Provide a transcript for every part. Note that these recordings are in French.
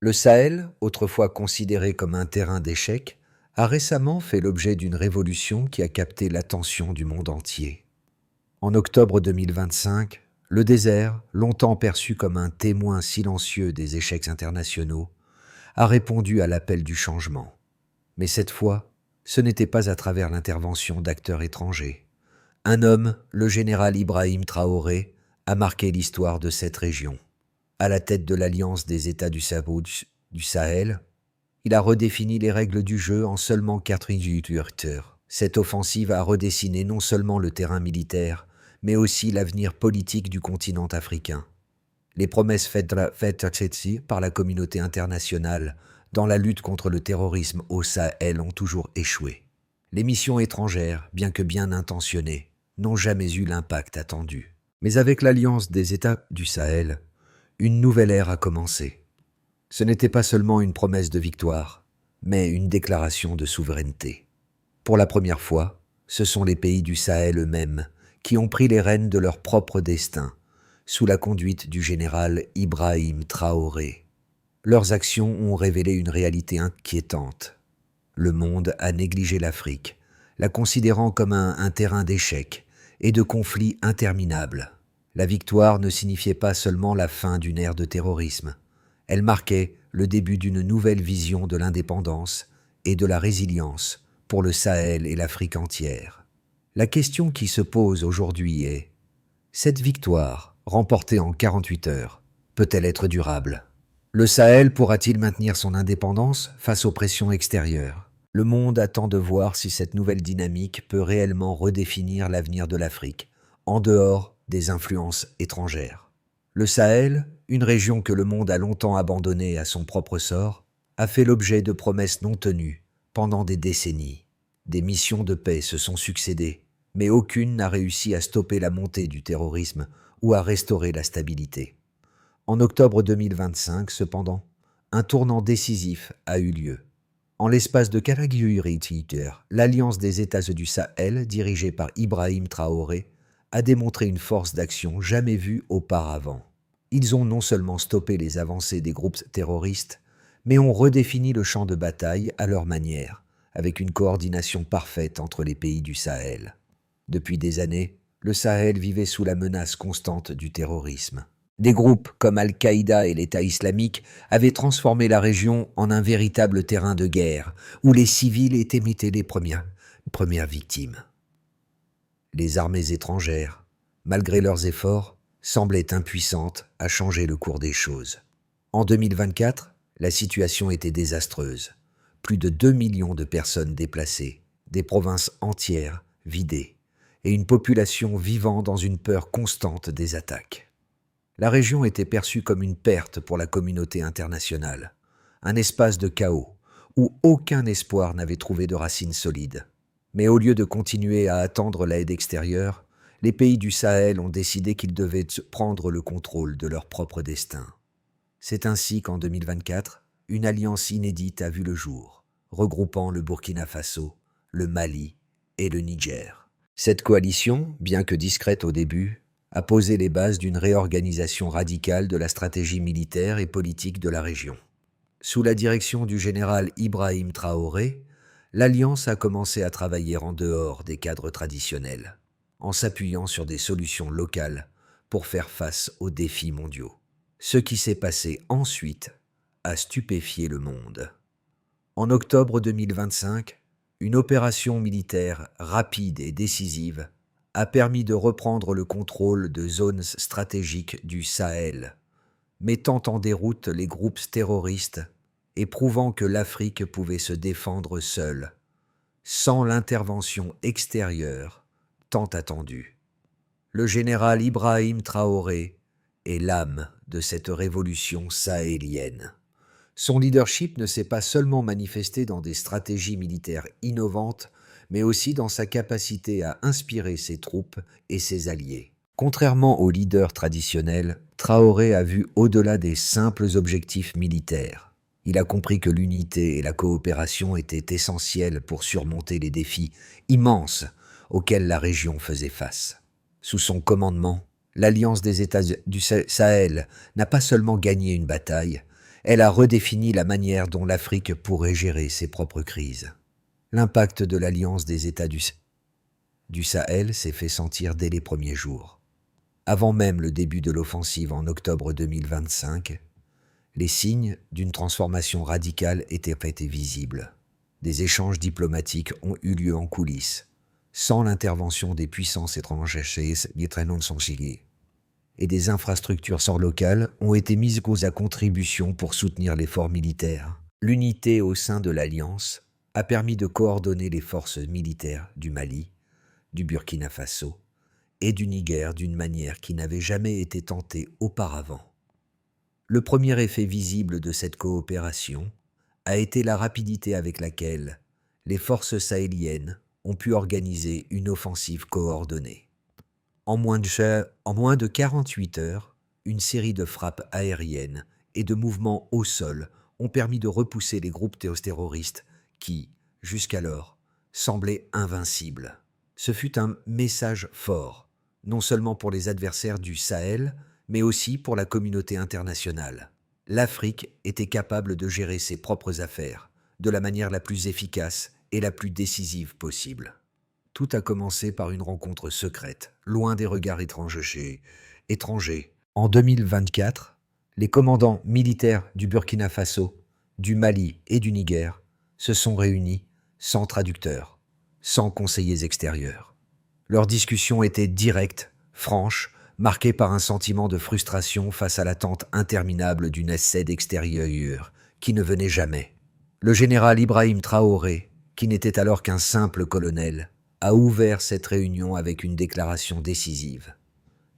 Le Sahel, autrefois considéré comme un terrain d'échecs, a récemment fait l'objet d'une révolution qui a capté l'attention du monde entier. En octobre 2025, le désert, longtemps perçu comme un témoin silencieux des échecs internationaux, a répondu à l'appel du changement. Mais cette fois, ce n'était pas à travers l'intervention d'acteurs étrangers. Un homme, le général Ibrahim Traoré, a marqué l'histoire de cette région. À la tête de l'Alliance des États du Sahel, il a redéfini les règles du jeu en seulement 48 heures. Cette offensive a redessiné non seulement le terrain militaire, mais aussi l'avenir politique du continent africain. Les promesses faites par la communauté internationale dans la lutte contre le terrorisme au Sahel ont toujours échoué. Les missions étrangères, bien que bien intentionnées, n'ont jamais eu l'impact attendu. Mais avec l'Alliance des États du Sahel, une nouvelle ère a commencé. Ce n'était pas seulement une promesse de victoire, mais une déclaration de souveraineté. Pour la première fois, ce sont les pays du Sahel eux-mêmes qui ont pris les rênes de leur propre destin, sous la conduite du général Ibrahim Traoré. Leurs actions ont révélé une réalité inquiétante. Le monde a négligé l'Afrique, la considérant comme un terrain d'échecs et de conflits interminables. La victoire ne signifiait pas seulement la fin d'une ère de terrorisme. Elle marquait le début d'une nouvelle vision de l'indépendance et de la résilience pour le Sahel et l'Afrique entière. La question qui se pose aujourd'hui est: cette victoire, remportée en 48 heures, peut-elle être durable? Le Sahel pourra-t-il maintenir son indépendance face aux pressions extérieures? Le monde attend de voir si cette nouvelle dynamique peut réellement redéfinir l'avenir de l'Afrique, en dehors des influences étrangères. Le Sahel, une région que le monde a longtemps abandonnée à son propre sort, a fait l'objet de promesses non tenues pendant des décennies. Des missions de paix se sont succédées, mais aucune n'a réussi à stopper la montée du terrorisme ou à restaurer la stabilité. En octobre 2025, cependant, un tournant décisif a eu lieu. En l'espace de 48 heures, l'Alliance des États du Sahel, dirigée par Ibrahim Traoré, a démontré une force d'action jamais vue auparavant. Ils ont non seulement stoppé les avancées des groupes terroristes, mais ont redéfini le champ de bataille à leur manière, avec une coordination parfaite entre les pays du Sahel. Depuis des années, le Sahel vivait sous la menace constante du terrorisme. Des groupes comme Al-Qaïda et l'État islamique avaient transformé la région en un véritable terrain de guerre, où les civils étaient les premières victimes. Les armées étrangères, malgré leurs efforts, semblaient impuissantes à changer le cours des choses. En 2024, la situation était désastreuse. Plus de 2 millions de personnes déplacées, des provinces entières vidées, et une population vivant dans une peur constante des attaques. La région était perçue comme une perte pour la communauté internationale, un espace de chaos où aucun espoir n'avait trouvé de racines solides. Mais au lieu de continuer à attendre l'aide extérieure, les pays du Sahel ont décidé qu'ils devaient prendre le contrôle de leur propre destin. C'est ainsi qu'en 2024, une alliance inédite a vu le jour, regroupant le Burkina Faso, le Mali et le Niger. Cette coalition, bien que discrète au début, a posé les bases d'une réorganisation radicale de la stratégie militaire et politique de la région. Sous la direction du général Ibrahim Traoré, l'Alliance a commencé à travailler en dehors des cadres traditionnels, en s'appuyant sur des solutions locales pour faire face aux défis mondiaux. Ce qui s'est passé ensuite a stupéfié le monde. En octobre 2025, une opération militaire rapide et décisive a permis de reprendre le contrôle de zones stratégiques du Sahel, mettant en déroute les groupes terroristes et prouvant que l'Afrique pouvait se défendre seule, sans l'intervention extérieure tant attendue. Le général Ibrahim Traoré est l'âme de cette révolution sahélienne. Son leadership ne s'est pas seulement manifesté dans des stratégies militaires innovantes, mais aussi dans sa capacité à inspirer ses troupes et ses alliés. Contrairement aux leaders traditionnels, Traoré a vu au-delà des simples objectifs militaires. Il a compris que l'unité et la coopération étaient essentielles pour surmonter les défis immenses auxquels la région faisait face. Sous son commandement, l'Alliance des États du Sahel n'a pas seulement gagné une bataille, Elle a redéfini la manière dont l'Afrique pourrait gérer ses propres crises. L'impact de l'Alliance des États du Sahel s'est fait sentir dès les premiers jours. Avant même le début de l'offensive en octobre 2025, les signes d'une transformation radicale étaient visibles. Des échanges diplomatiques ont eu lieu en coulisses, sans l'intervention des puissances étrangères et des infrastructures locales ont été mises à contribution pour soutenir l'effort militaire. L'unité au sein de l'Alliance a permis de coordonner les forces militaires du Mali, du Burkina Faso et du Niger d'une manière qui n'avait jamais été tentée auparavant. Le premier effet visible de cette coopération a été la rapidité avec laquelle les forces sahéliennes ont pu organiser une offensive coordonnée. En moins de 48 heures, une série de frappes aériennes et de mouvements au sol ont permis de repousser les groupes terroristes qui, jusqu'alors, semblaient invincibles. Ce fut un message fort, non seulement pour les adversaires du Sahel, mais aussi pour la communauté internationale. L'Afrique était capable de gérer ses propres affaires de la manière la plus efficace et la plus décisive possible. Tout a commencé par une rencontre secrète, loin des regards étrangers. En 2024, les commandants militaires du Burkina Faso, du Mali et du Niger se sont réunis sans traducteur, sans conseillers extérieurs. Leurs discussions étaient directes, franches, marquées par un sentiment de frustration face à l'attente interminable d'une aide extérieure qui ne venait jamais. Le général Ibrahim Traoré, qui n'était alors qu'un simple colonel, a ouvert cette réunion avec une déclaration décisive.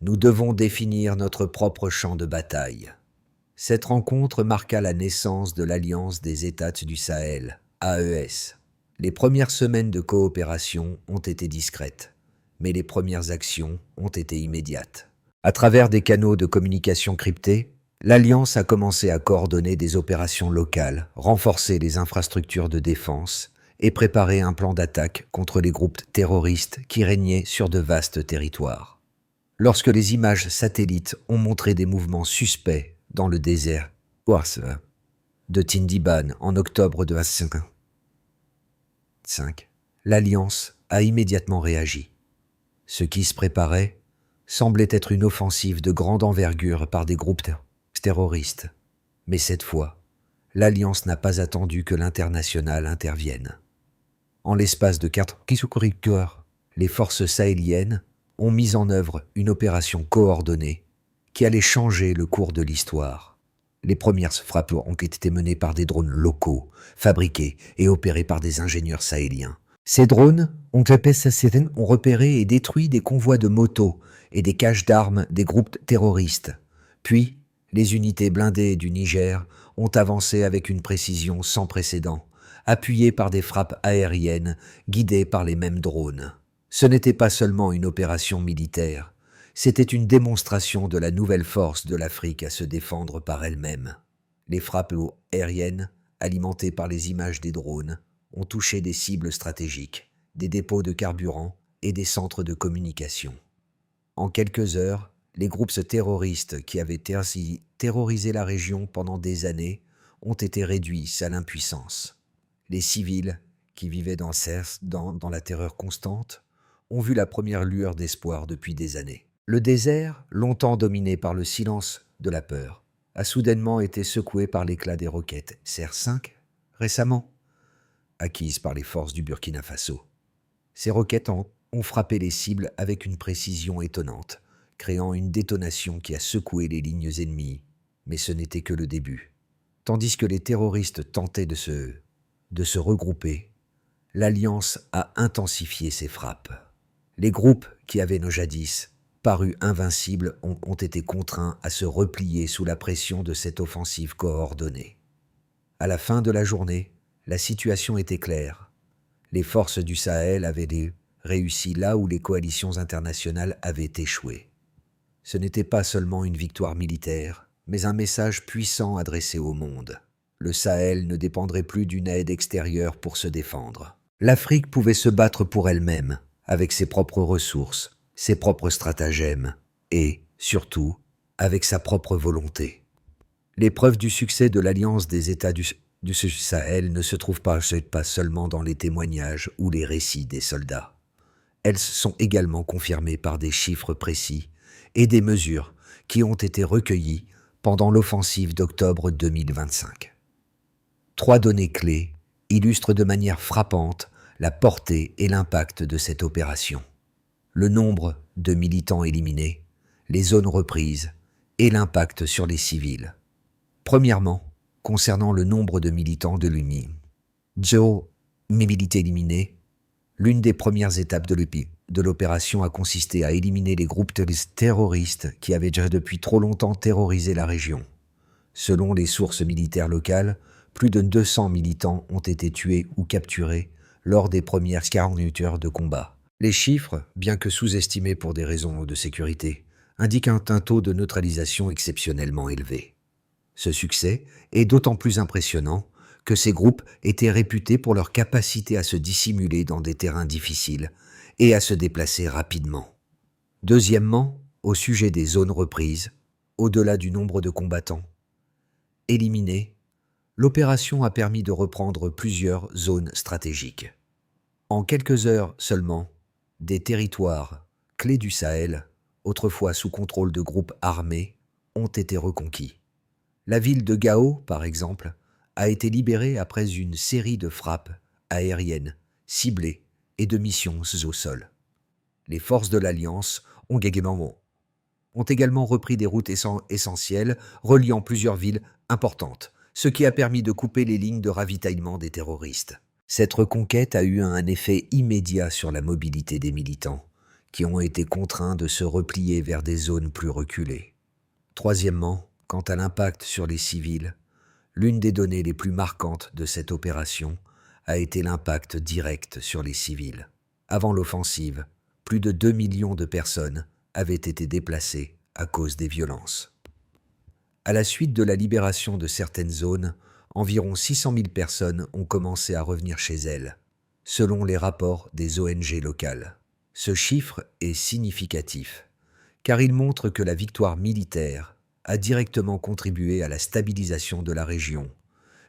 Nous devons définir notre propre champ de bataille. Cette rencontre marqua la naissance de l'Alliance des États du Sahel, AES. Les premières semaines de coopération ont été discrètes, mais les premières actions ont été immédiates. À travers des canaux de communication cryptés, l'Alliance a commencé à coordonner des opérations locales, renforcer les infrastructures de défense et préparer un plan d'attaque contre les groupes terroristes qui régnaient sur de vastes territoires. Lorsque les images satellites ont montré des mouvements suspects dans le désert de Tindiban en octobre 2025, l'Alliance a immédiatement réagi. Ce qui se préparait semblait être une offensive de grande envergure par des groupes terroristes. Mais cette fois, l'Alliance n'a pas attendu que l'international intervienne. En l'espace de 4 jours, les forces sahéliennes ont mis en œuvre une opération coordonnée qui allait changer le cours de l'histoire. Les premières frappes ont été menées par des drones locaux, fabriqués et opérés par des ingénieurs sahéliens. Ces drones ont repéré et détruit des convois de motos et des caches d'armes des groupes terroristes. Puis, les unités blindées du Niger ont avancé avec une précision sans précédent, appuyées par des frappes aériennes guidées par les mêmes drones. Ce n'était pas seulement une opération militaire, c'était une démonstration de la nouvelle force de l'Afrique à se défendre par elle-même. Les frappes aériennes, alimentées par les images des drones, ont touché des cibles stratégiques, des dépôts de carburant et des centres de communication. En quelques heures, les groupes terroristes qui avaient terrorisé la région pendant des années ont été réduits à l'impuissance. Les civils, qui vivaient dans la terreur constante, ont vu la première lueur d'espoir depuis des années. Le désert, longtemps dominé par le silence de la peur, a soudainement été secoué par l'éclat des roquettes CR5, récemment acquises par les forces du Burkina Faso. Ces roquettes ont frappé les cibles avec une précision étonnante, créant une détonation qui a secoué les lignes ennemies. Mais ce n'était que le début. Tandis que les terroristes tentaient de se regrouper, l'Alliance a intensifié ses frappes. Les groupes qui avaient jadis parus invincibles ont été contraints à se replier sous la pression de cette offensive coordonnée. À la fin de la journée, la situation était claire. Les forces du Sahel avaient réussi là où les coalitions internationales avaient échoué. Ce n'était pas seulement une victoire militaire, mais un message puissant adressé au monde. Le Sahel ne dépendrait plus d'une aide extérieure pour se défendre. L'Afrique pouvait se battre pour elle-même, avec ses propres ressources, ses propres stratagèmes et, surtout, avec sa propre volonté. Les preuves du succès de l'Alliance des États du Sahel ne se trouvent pas seulement dans les témoignages ou les récits des soldats. Elles sont également confirmées par des chiffres précis et des mesures qui ont été recueillies pendant l'offensive d'octobre 2025. 3 données clés illustrent de manière frappante la portée et l'impact de cette opération. Le nombre de militants éliminés, les zones reprises et l'impact sur les civils. Premièrement, concernant le nombre de militants de l'UNI. Joe, militaires éliminés, l'une des premières étapes de l'opération a consisté à éliminer les groupes terroristes qui avaient déjà depuis trop longtemps terrorisé la région. Selon les sources militaires locales, plus de 200 militants ont été tués ou capturés lors des premières 48 heures de combat. Les chiffres, bien que sous-estimés pour des raisons de sécurité, indiquent un taux de neutralisation exceptionnellement élevé. Ce succès est d'autant plus impressionnant que ces groupes étaient réputés pour leur capacité à se dissimuler dans des terrains difficiles et à se déplacer rapidement. Deuxièmement, au sujet des zones reprises, au-delà du nombre de combattants éliminés, l'opération a permis de reprendre plusieurs zones stratégiques. En quelques heures seulement, des territoires clés du Sahel, autrefois sous contrôle de groupes armés, ont été reconquis. La ville de Gao, par exemple, a été libérée après une série de frappes aériennes, ciblées et de missions au sol. Les forces de l'Alliance ont également repris des routes essentielles reliant plusieurs villes importantes, ce qui a permis de couper les lignes de ravitaillement des terroristes. Cette reconquête a eu un effet immédiat sur la mobilité des militants, qui ont été contraints de se replier vers des zones plus reculées. Troisièmement, quant à l'impact sur les civils, l'une des données les plus marquantes de cette opération a été l'impact direct sur les civils. Avant l'offensive, plus de 2 millions de personnes avaient été déplacées à cause des violences. À la suite de la libération de certaines zones, environ 600 000 personnes ont commencé à revenir chez elles, selon les rapports des ONG locales. Ce chiffre est significatif, car il montre que la victoire militaire a directement contribué à la stabilisation de la région,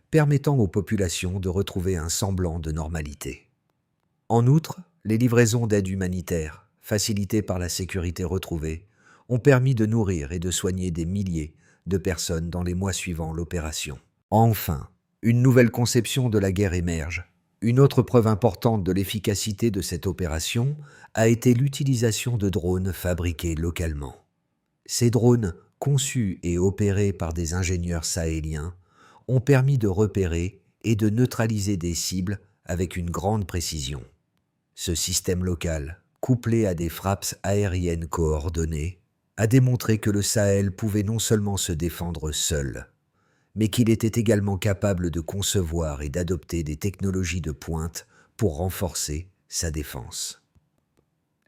permettant aux populations de retrouver un semblant de normalité. En outre, les livraisons d'aide humanitaire, facilitées par la sécurité retrouvée, ont permis de nourrir et de soigner des milliers de personnes dans les mois suivant l'opération. Enfin, une nouvelle conception de la guerre émerge. Une autre preuve importante de l'efficacité de cette opération a été l'utilisation de drones fabriqués localement. Ces drones, conçus et opérés par des ingénieurs sahéliens, ont permis de repérer et de neutraliser des cibles avec une grande précision. Ce système local, couplé à des frappes aériennes coordonnées, a démontré que le Sahel pouvait non seulement se défendre seul, mais qu'il était également capable de concevoir et d'adopter des technologies de pointe pour renforcer sa défense.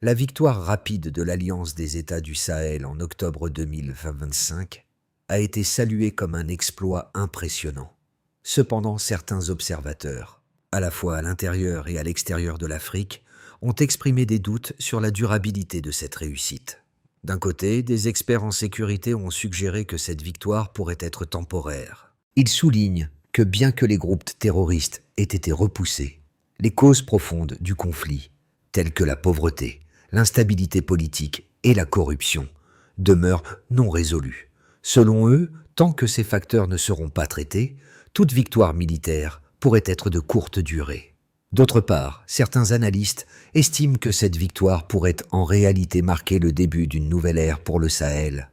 La victoire rapide de l'Alliance des États du Sahel en octobre 2025 a été saluée comme un exploit impressionnant. Cependant, certains observateurs, à la fois à l'intérieur et à l'extérieur de l'Afrique, ont exprimé des doutes sur la durabilité de cette réussite. D'un côté, des experts en sécurité ont suggéré que cette victoire pourrait être temporaire. Ils soulignent que bien que les groupes terroristes aient été repoussés, les causes profondes du conflit, telles que la pauvreté, l'instabilité politique et la corruption, demeurent non résolues. Selon eux, tant que ces facteurs ne seront pas traités, toute victoire militaire pourrait être de courte durée. D'autre part, certains analystes estiment que cette victoire pourrait en réalité marquer le début d'une nouvelle ère pour le Sahel.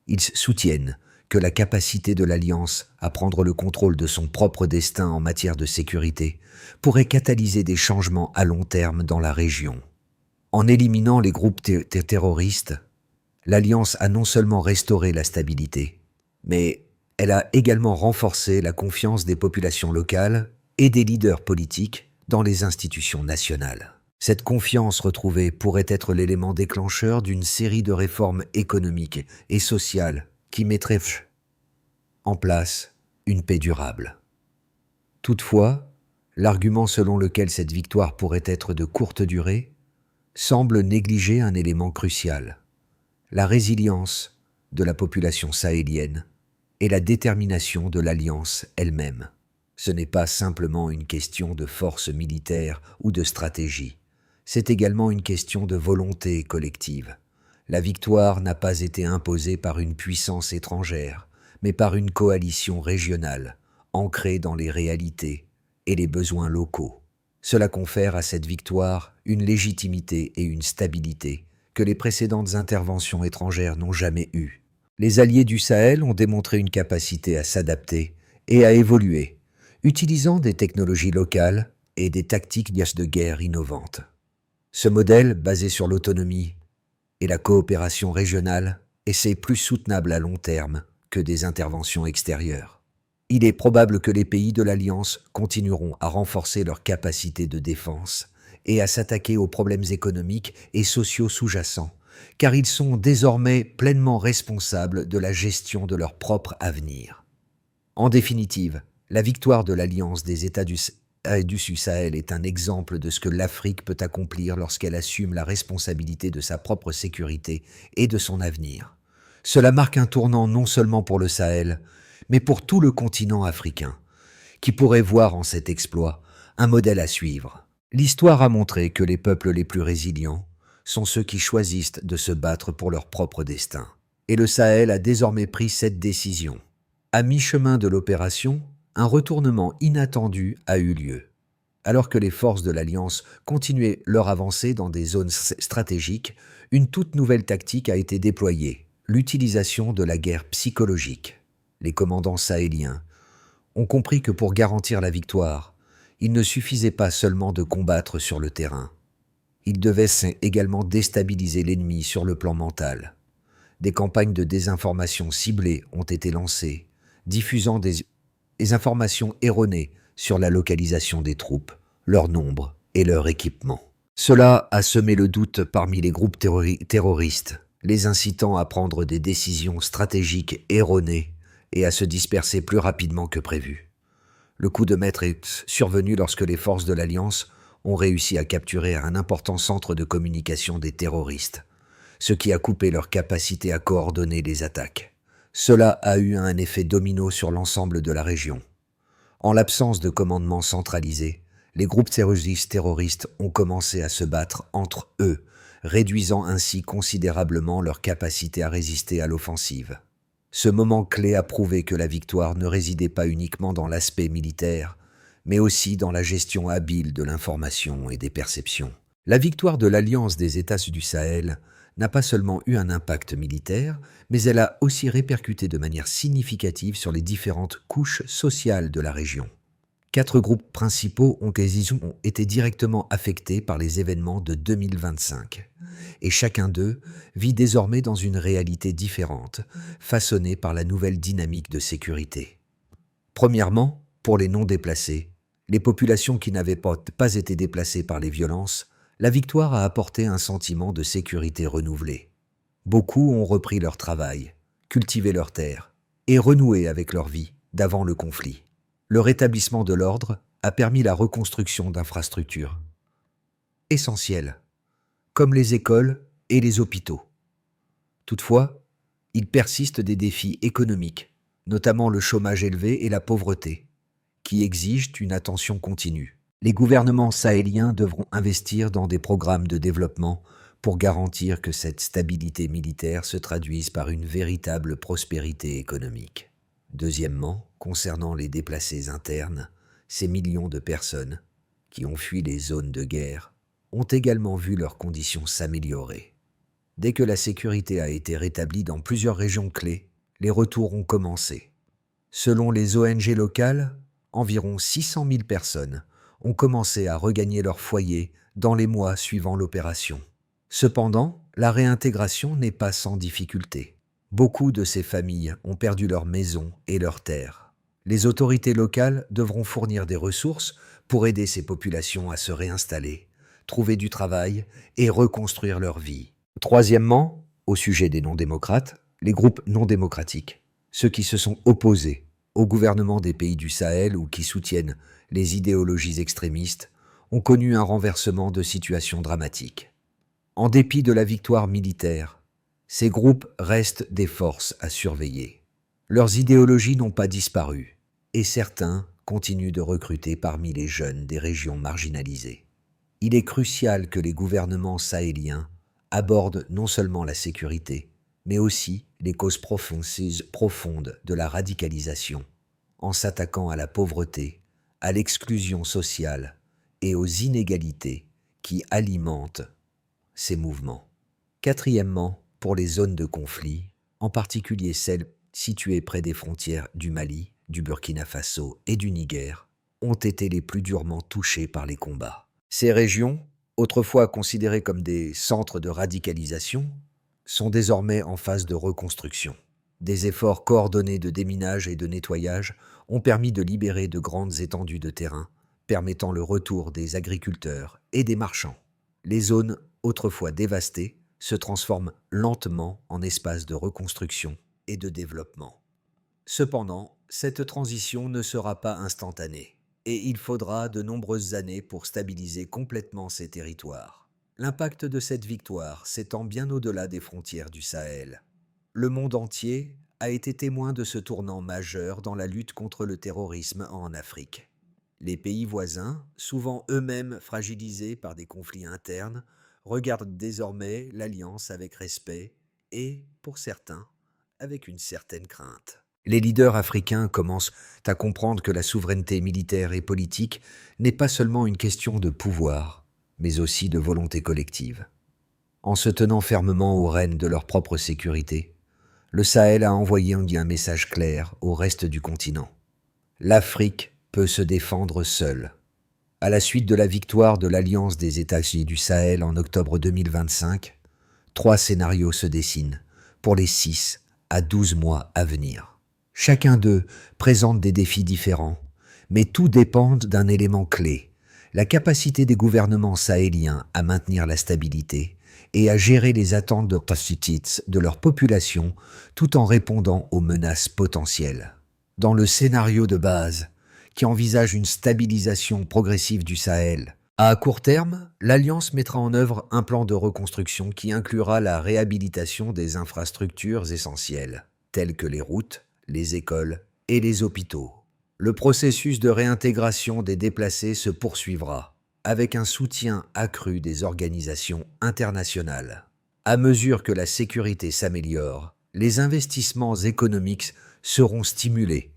Ils soutiennent que la capacité de l'Alliance à prendre le contrôle de son propre destin en matière de sécurité pourrait catalyser des changements à long terme dans la région. En éliminant les groupes terroristes, l'Alliance a non seulement restauré la stabilité, mais elle a également renforcé la confiance des populations locales et des leaders politiques dans les institutions nationales. Cette confiance retrouvée pourrait être l'élément déclencheur d'une série de réformes économiques et sociales qui mettraient en place une paix durable. Toutefois, l'argument selon lequel cette victoire pourrait être de courte durée semble négliger un élément crucial, la résilience de la population sahélienne et la détermination de l'Alliance elle-même. Ce n'est pas simplement une question de force militaire ou de stratégie, c'est également une question de volonté collective. La victoire n'a pas été imposée par une puissance étrangère, mais par une coalition régionale, ancrée dans les réalités et les besoins locaux. Cela confère à cette victoire une légitimité et une stabilité que les précédentes interventions étrangères n'ont jamais eues. Les alliés du Sahel ont démontré une capacité à s'adapter et à évoluer, utilisant des technologies locales et des tactiques de guerre innovantes. Ce modèle, basé sur l'autonomie et la coopération régionale, est plus soutenable à long terme que des interventions extérieures. Il est probable que les pays de l'Alliance continueront à renforcer leur capacité de défense et à s'attaquer aux problèmes économiques et sociaux sous-jacents, car ils sont désormais pleinement responsables de la gestion de leur propre avenir. En définitive, la victoire de l'Alliance des États du Sahel est un exemple de ce que l'Afrique peut accomplir lorsqu'elle assume la responsabilité de sa propre sécurité et de son avenir. Cela marque un tournant non seulement pour le Sahel, mais pour tout le continent africain, qui pourrait voir en cet exploit un modèle à suivre. L'histoire a montré que les peuples les plus résilients sont ceux qui choisissent de se battre pour leur propre destin. Et le Sahel a désormais pris cette décision. À mi-chemin de l'opération, un retournement inattendu a eu lieu. Alors que les forces de l'Alliance continuaient leur avancée dans des zones stratégiques, une toute nouvelle tactique a été déployée, l'utilisation de la guerre psychologique. Les commandants sahéliens ont compris que pour garantir la victoire, il ne suffisait pas seulement de combattre sur le terrain. Ils devaient également déstabiliser l'ennemi sur le plan mental. Des campagnes de désinformation ciblées ont été lancées, diffusant des informations erronées sur la localisation des troupes, leur nombre et leur équipement. Cela a semé le doute parmi les groupes terroristes, les incitant à prendre des décisions stratégiques erronées et à se disperser plus rapidement que prévu. Le coup de maître est survenu lorsque les forces de l'Alliance ont réussi à capturer un important centre de communication des terroristes, ce qui a coupé leur capacité à coordonner les attaques. Cela a eu un effet domino sur l'ensemble de la région. En l'absence de commandement centralisé, les groupes terroristes ont commencé à se battre entre eux, réduisant ainsi considérablement leur capacité à résister à l'offensive. Ce moment clé a prouvé que la victoire ne résidait pas uniquement dans l'aspect militaire, mais aussi dans la gestion habile de l'information et des perceptions. La victoire de l'Alliance des États du Sahel n'a pas seulement eu un impact militaire, mais elle a aussi répercuté de manière significative sur les différentes couches sociales de la région. 4 groupes principaux ont été directement affectés par les événements de 2025, et chacun d'eux vit désormais dans une réalité différente, façonnée par la nouvelle dynamique de sécurité. Premièrement, pour les non-déplacés, les populations qui n'avaient pas été déplacées par les violences, la victoire a apporté un sentiment de sécurité renouvelé. Beaucoup ont repris leur travail, cultivé leurs terres et renoué avec leur vie d'avant le conflit. Le rétablissement de l'ordre a permis la reconstruction d'infrastructures essentielles, comme les écoles et les hôpitaux. Toutefois, il persiste des défis économiques, notamment le chômage élevé et la pauvreté, qui exigent une attention continue. Les gouvernements sahéliens devront investir dans des programmes de développement pour garantir que cette stabilité militaire se traduise par une véritable prospérité économique. Deuxièmement, concernant les déplacés internes, ces millions de personnes qui ont fui les zones de guerre ont également vu leurs conditions s'améliorer. Dès que la sécurité a été rétablie dans plusieurs régions clés, les retours ont commencé. Selon les ONG locales, environ 600 000 personnes ont commencé à regagner leur foyer dans les mois suivant l'opération. Cependant, la réintégration n'est pas sans difficulté. Beaucoup de ces familles ont perdu leurs maisons et leurs terres. Les autorités locales devront fournir des ressources pour aider ces populations à se réinstaller, trouver du travail et reconstruire leur vie. Troisièmement, au sujet des non-démocrates, les groupes non démocratiques, ceux qui se sont opposés au gouvernement des pays du Sahel ou qui soutiennent les idéologies extrémistes, ont connu un renversement de situation dramatique. En dépit de la victoire militaire, ces groupes restent des forces à surveiller. Leurs idéologies n'ont pas disparu, et certains continuent de recruter parmi les jeunes des régions marginalisées. Il est crucial que les gouvernements sahéliens abordent non seulement la sécurité, mais aussi les causes profondes de la radicalisation, en s'attaquant à la pauvreté, à l'exclusion sociale et aux inégalités qui alimentent ces mouvements. Quatrièmement, pour les zones de conflit, en particulier celles situées près des frontières du Mali, du Burkina Faso et du Niger, ont été les plus durement touchées par les combats. Ces régions, autrefois considérées comme des centres de radicalisation, sont désormais en phase de reconstruction. Des efforts coordonnés de déminage et de nettoyage ont permis de libérer de grandes étendues de terrain, permettant le retour des agriculteurs et des marchands. Les zones autrefois dévastées se transforment lentement en espaces de reconstruction et de développement. Cependant, cette transition ne sera pas instantanée, et il faudra de nombreuses années pour stabiliser complètement ces territoires. L'impact de cette victoire s'étend bien au-delà des frontières du Sahel. Le monde entier a été témoin de ce tournant majeur dans la lutte contre le terrorisme en Afrique. Les pays voisins, souvent eux-mêmes fragilisés par des conflits internes, regardent désormais l'alliance avec respect et, pour certains, avec une certaine crainte. Les leaders africains commencent à comprendre que la souveraineté militaire et politique n'est pas seulement une question de pouvoir, mais aussi de volonté collective. En se tenant fermement aux rênes de leur propre sécurité, le Sahel a envoyé un message clair au reste du continent. L'Afrique peut se défendre seule. À la suite de la victoire de l'Alliance des États-Unis du Sahel en octobre 2025, 3 scénarios se dessinent pour les 6 à 12 mois à venir. Chacun d'eux présente des défis différents, mais tout dépend d'un élément clé, la capacité des gouvernements sahéliens à maintenir la stabilité et à gérer les attentes de leur population tout en répondant aux menaces potentielles. Dans le scénario de base, qui envisage une stabilisation progressive du Sahel, à court terme, l'Alliance mettra en œuvre un plan de reconstruction qui inclura la réhabilitation des infrastructures essentielles, telles que les routes, les écoles et les hôpitaux. Le processus de réintégration des déplacés se poursuivra, avec un soutien accru des organisations internationales. À mesure que la sécurité s'améliore, les investissements économiques seront stimulés,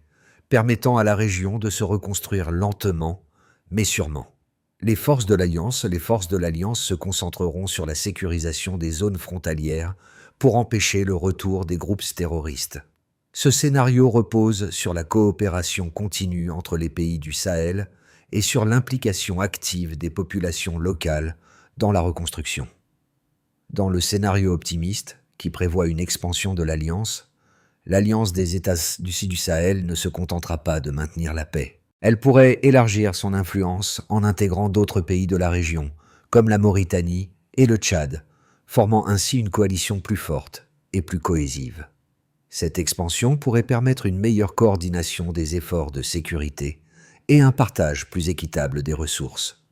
permettant à la région de se reconstruire lentement, mais sûrement. Les forces de l'Alliance se concentreront sur la sécurisation des zones frontalières pour empêcher le retour des groupes terroristes. Ce scénario repose sur la coopération continue entre les pays du Sahel et sur l'implication active des populations locales dans la reconstruction. Dans le scénario optimiste, qui prévoit une expansion de l'Alliance des États du Sahel ne se contentera pas de maintenir la paix. Elle pourrait élargir son influence en intégrant d'autres pays de la région, comme la Mauritanie et le Tchad, formant ainsi une coalition plus forte et plus cohésive. Cette expansion pourrait permettre une meilleure coordination des efforts de sécurité et un partage plus équitable des ressources.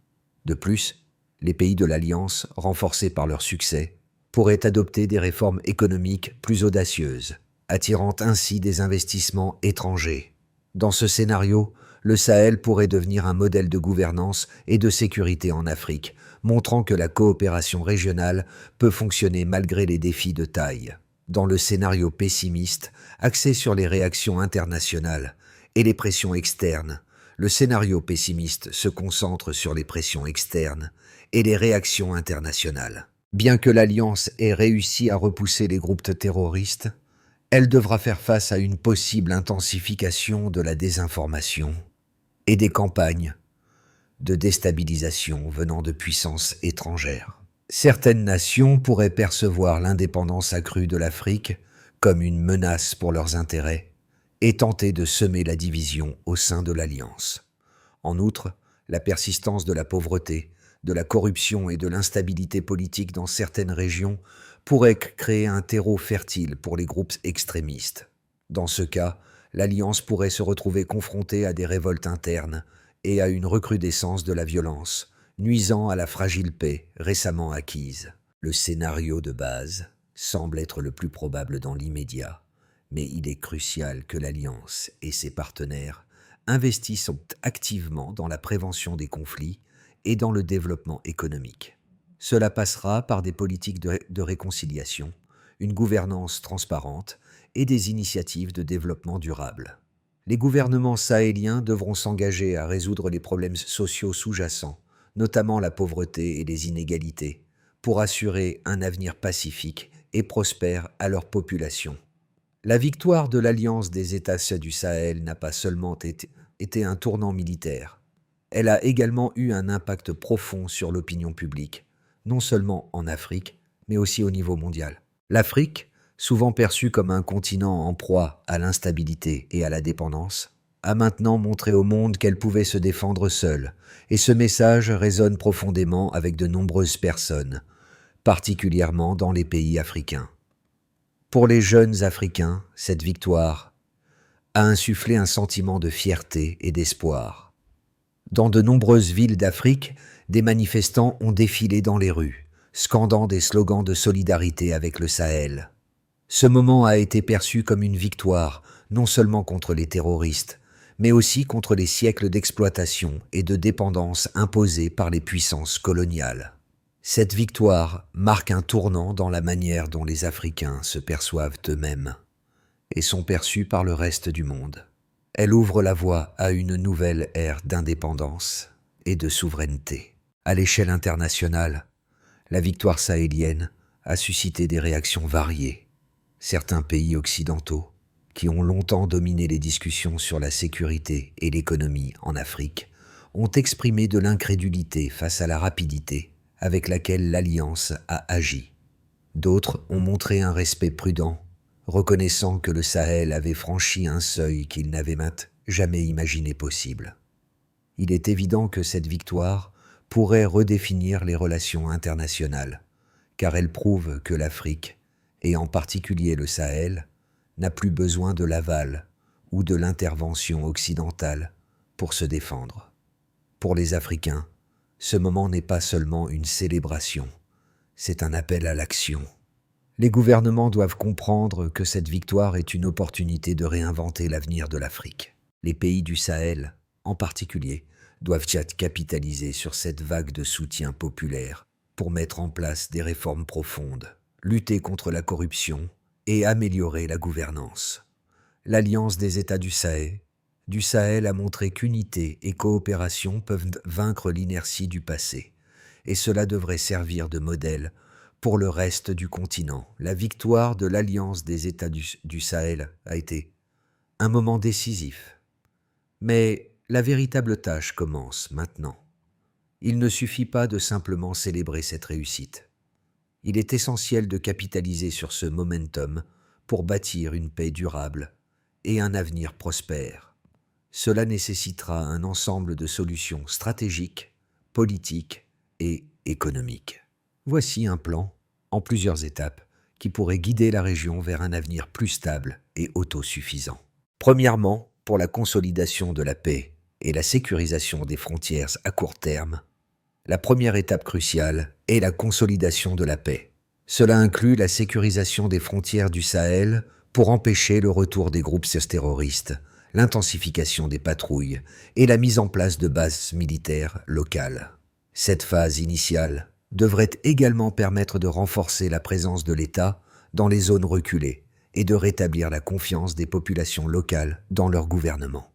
De plus, les pays de l'Alliance, renforcés par leur succès, pourraient adopter des réformes économiques plus audacieuses, attirant ainsi des investissements étrangers. Dans ce scénario, le Sahel pourrait devenir un modèle de gouvernance et de sécurité en Afrique, montrant que la coopération régionale peut fonctionner malgré les défis de taille. Dans le scénario pessimiste, axé sur les réactions internationales et les pressions externes, le scénario pessimiste se concentre sur les pressions externes et les réactions internationales. Bien que l'Alliance ait réussi à repousser les groupes terroristes, elle devra faire face à une possible intensification de la désinformation et des campagnes de déstabilisation venant de puissances étrangères. Certaines nations pourraient percevoir l'indépendance accrue de l'Afrique comme une menace pour leurs intérêts et tenter de semer la division au sein de l'Alliance. En outre, la persistance de la pauvreté, de la corruption et de l'instabilité politique dans certaines régions pourrait créer un terreau fertile pour les groupes extrémistes. Dans ce cas, l'Alliance pourrait se retrouver confrontée à des révoltes internes et à une recrudescence de la violence, nuisant à la fragile paix récemment acquise. Le scénario de base semble être le plus probable dans l'immédiat, Mais il est crucial que l'Alliance et ses partenaires investissent activement dans la prévention des conflits et dans le développement économique. Cela passera par des politiques de réconciliation, une gouvernance transparente et des initiatives de développement durable. Les gouvernements sahéliens devront s'engager à résoudre les problèmes sociaux sous-jacents, notamment la pauvreté et les inégalités, pour assurer un avenir pacifique et prospère à leur population. La victoire de l'Alliance des États du Sahel n'a pas seulement été un tournant militaire, elle a également eu un impact profond sur l'opinion publique, non seulement en Afrique, mais aussi au niveau mondial. L'Afrique, souvent perçue comme un continent en proie à l'instabilité et à la dépendance, a maintenant montré au monde qu'elle pouvait se défendre seule, et ce message résonne profondément avec de nombreuses personnes, particulièrement dans les pays africains. Pour les jeunes Africains, cette victoire a insufflé un sentiment de fierté et d'espoir. Dans de nombreuses villes d'Afrique, des manifestants ont défilé dans les rues, scandant des slogans de solidarité avec le Sahel. Ce moment a été perçu comme une victoire, non seulement contre les terroristes, mais aussi contre les siècles d'exploitation et de dépendance imposés par les puissances coloniales. Cette victoire marque un tournant dans la manière dont les Africains se perçoivent eux-mêmes et sont perçus par le reste du monde. Elle ouvre la voie à une nouvelle ère d'indépendance et de souveraineté. À l'échelle internationale, la victoire sahélienne a suscité des réactions variées. Certains pays occidentaux, qui ont longtemps dominé les discussions sur la sécurité et l'économie en Afrique, ont exprimé de l'incrédulité face à la rapidité avec laquelle l'Alliance a agi. D'autres ont montré un respect prudent, reconnaissant que le Sahel avait franchi un seuil qu'ils n'avaient jamais imaginé possible. Il est évident que cette victoire pourrait redéfinir les relations internationales, car elle prouve que l'Afrique, et en particulier le Sahel, n'a plus besoin de l'aval ou de l'intervention occidentale pour se défendre. Pour les Africains, ce moment n'est pas seulement une célébration, c'est un appel à l'action. Les gouvernements doivent comprendre que cette victoire est une opportunité de réinventer l'avenir de l'Afrique. Les pays du Sahel, en particulier, doivent capitaliser sur cette vague de soutien populaire pour mettre en place des réformes profondes, lutter contre la corruption et améliorer la gouvernance. L'Alliance des États du Sahel a montré qu'unité et coopération peuvent vaincre l'inertie du passé, et cela devrait servir de modèle pour le reste du continent. La victoire de l'Alliance des États du Sahel a été un moment décisif. Mais la véritable tâche commence maintenant. Il ne suffit pas de simplement célébrer cette réussite. Il est essentiel de capitaliser sur ce momentum pour bâtir une paix durable et un avenir prospère. Cela nécessitera un ensemble de solutions stratégiques, politiques et économiques. Voici un plan, en plusieurs étapes, qui pourrait guider la région vers un avenir plus stable et autosuffisant. Premièrement, pour la consolidation de la paix et la sécurisation des frontières à court terme, la première étape cruciale est la consolidation de la paix. Cela inclut la sécurisation des frontières du Sahel pour empêcher le retour des groupes terroristes, l'intensification des patrouilles et la mise en place de bases militaires locales. Cette phase initiale devrait également permettre de renforcer la présence de l'État dans les zones reculées et de rétablir la confiance des populations locales dans leur gouvernement.